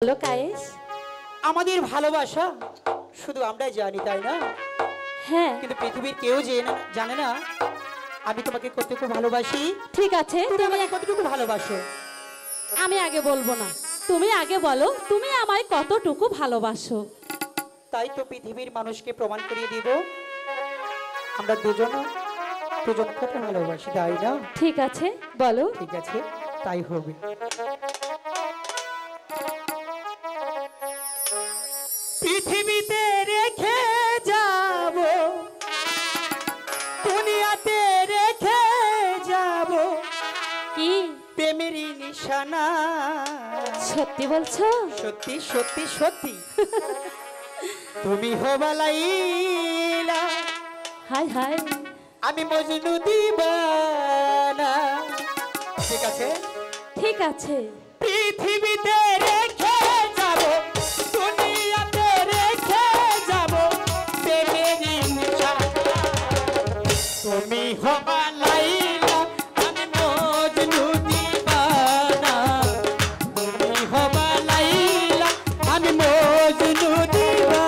বলো কায়েস, আমাদের ভালোবাসা শুধু আমরাই জানি, তাই না? হ্যাঁ, কিন্তু পৃথিবীর কেউ জানে না আমি তোমাকে কতটুকু ভালোবাসি। ঠিক আছে, তুমি আমাকে কতটুকু ভালোবাসো? আমি আগে বলবো না, তুমি আগে বলো তুমি আমায় কতটুকু ভালোবাসো। তাই তো পৃথিবীর মানুষকে প্রমাণ করিয়ে দিব আমরা দুজন কত ভালোবাসি, তাই না? ঠিক আছে, বলো। ঠিক আছে, তাই হবে। পৃথিবীতে রেখে যাব, দুনিয়াতে রেখে যাব কি প্রেমেরই নিশানা। সত্যি বলছো? সত্যি সত্যি সত্যি। তুমি হবা লাইলা, হাই হাই, আমি মজনু দিবানা। ঠিক আছে, ঠিক আছে। পৃথিবীতে রেখে যাব, দুনিয়াতে রেখে যাব প্রেমেরই নিশানা। তুমি হবা লাইলা, আমি মজনু দিবানা। তুমি হবা লাইলা, আমি মজনু দিবানা।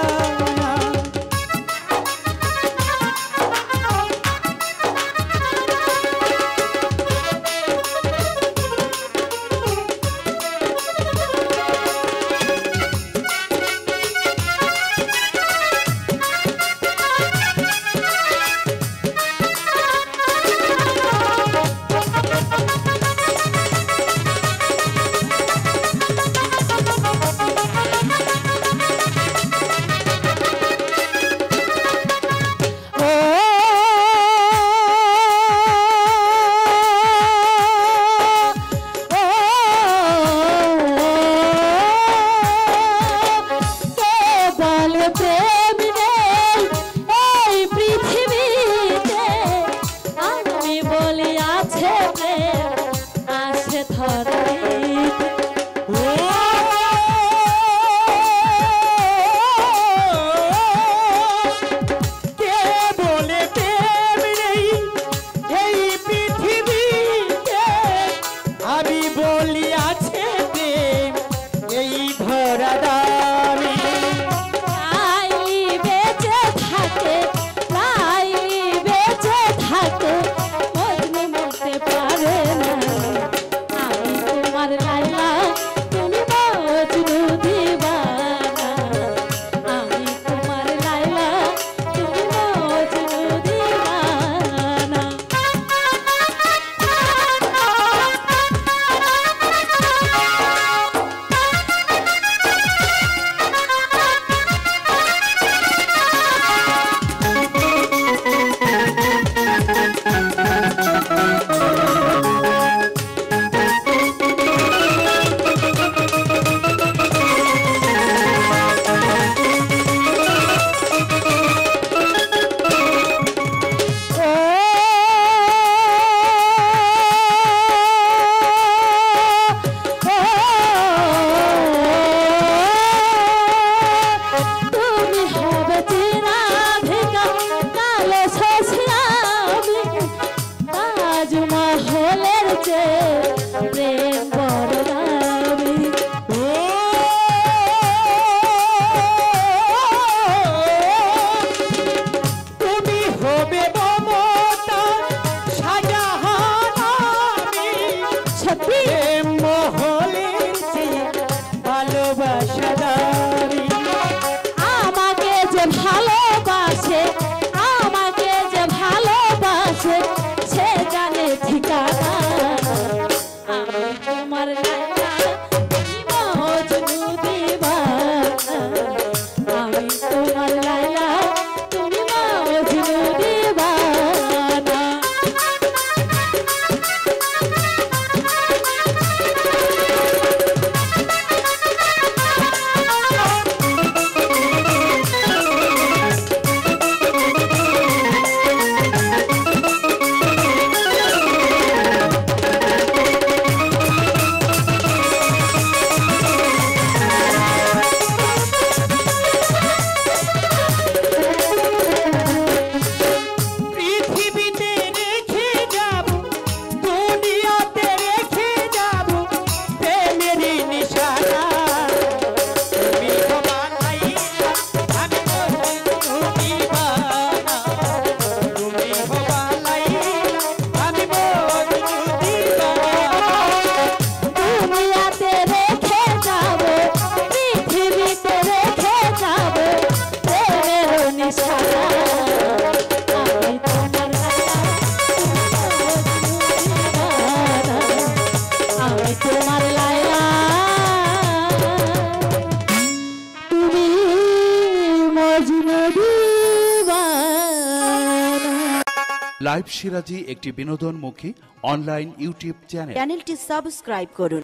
সজনে দিবানা। লাইভ সিরাজি একটি বিনোদনমুখী অনলাইন ইউটিউব চ্যানেল। চ্যানেলটি সাবস্ক্রাইব করুন।